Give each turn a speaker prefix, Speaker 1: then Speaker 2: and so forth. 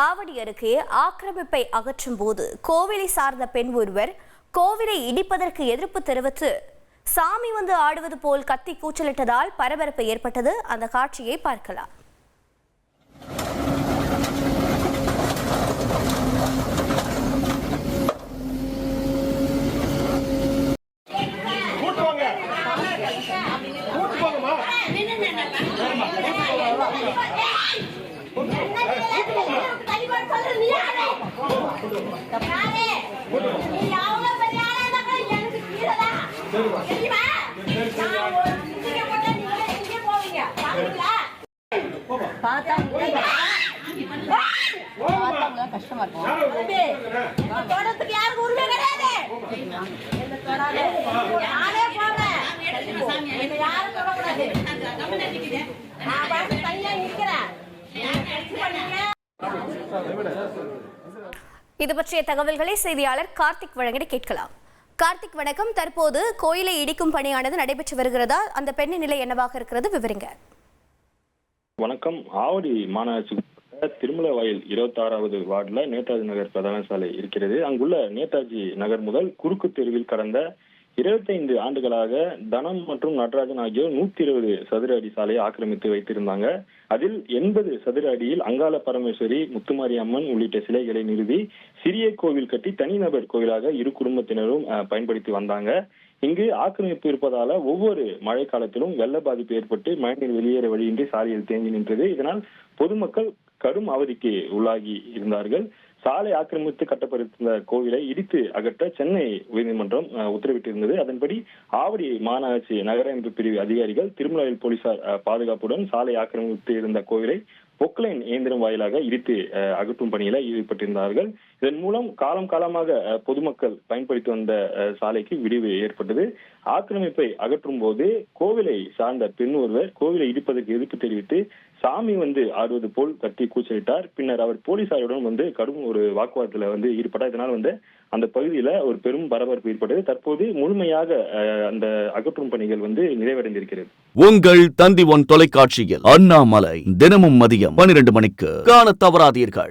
Speaker 1: ஆவடி அருகே ஆக்கிரமிப்பை அகற்றும் போது கோவிலை சார்ந்த பெண் ஒருவர் கோவிலை இடிப்பதற்கு எதிர்ப்பு தெரிவித்து சாமி வந்து ஆடுவது போல் கத்தி கூச்சலிட்டதால் பரபரப்பு ஏற்பட்டது. அந்த காட்சியை பார்க்கலாம்.
Speaker 2: கஷ்டமா இருக்கும்.
Speaker 1: இது பற்றிய தகவல்களை செய்தியாளர் கார்த்திக் வழங்கிட கேட்கலாம். கார்த்திக் வணக்கம். தற்போது கோயிலை இடிக்கும் பணியானது நடைபெற்று வருகிறதா? அந்த பெண்ணின் நிலை என்னவாக இருக்கிறது? விவரிங்க.
Speaker 3: வணக்கம். ஆவடி மாநகராட்சி திருமலவாயில் 26வது வார்டுல நேதாஜி நகர் பிரதான சாலை இருக்கிறது. அங்குள்ள நேதாஜி நகர் முதல் குறுக்கு தெருவில் கடந்த 25 ஆண்டுகளாக தனம் மற்றும் நடராஜன் ஆகியோர் 120 சதுர அடி சாலையை ஆக்கிரமித்து வைத்திருந்தாங்க. அதில் 80 சதுர அடியில் அங்காள பரமேஸ்வரி, முத்துமாரி அம்மன் உள்ளிட்ட சிலைகளை நிறுவி சிறிய கோவில் கட்டி தனிநபர் கோவிலாக இரு குடும்பத்தினரும் பயன்படுத்தி வந்தாங்க. இங்கு ஆக்கிரமிப்பு இருப்பதால ஒவ்வொரு மழை காலத்திலும் வெள்ள பாதிப்பு ஏற்பட்டு மழைநீர் வெளியேற வழியின்றி சாலையில் தேங்கி நின்றது. இதனால் பொதுமக்கள் கடும் அவதிக்கு உள்ளாகி இருந்தார்கள். சாலை ஆக்கிரமித்து கட்டப்பட்டிருந்த கோவிலை இடித்து அகற்ற சென்னை உயர்நீதிமன்றம் உத்தரவிட்டிருந்தது. அதன்படி ஆவடி மாநகராட்சி நகரமைப்பு பிரிவு அதிகாரிகள் திருமலையில் போலீசார் பாதுகாப்புடன் சாலை ஆக்கிரமித்து இருந்த கோவிலை பொக்லைன் இயந்திரம் வாயிலாக இடித்து அகற்றும் பணியில ஈடுபட்டிருந்தார்கள். இதன் மூலம் காலமாக பொதுமக்கள் பயன்படுத்தி வந்த சாலைக்கு விடிவு ஏற்பட்டது. ஆக்கிரமிப்பை அகற்றும் போது கோவிலை சார்ந்த பெண் ஒருவர் கோவிலை இடிப்பதற்கு எதிர்ப்பு தெரிவித்து சாமி வந்து ஆடுவது போல் கத்தி கூச்சலிட்டார். பின்னர் அவர் போலீசாருடன் கடும் ஒரு வாக்குவாதத்துல ஈடுபட்டார். இதனால் அந்த பகுதியில ஒரு பெரும் பரபரப்பு ஏற்பட்டது. தற்போது முழுமையாக அந்த அகற்றும் பணிகள் நிறைவடைந்திருக்கிறது.
Speaker 4: உங்கள் தந்தி ஒன் தொலைக்காட்சியில் அண்ணாமலை தினமும் மதியம் 12 மணிக்கு காண தவறாதீர்கள்.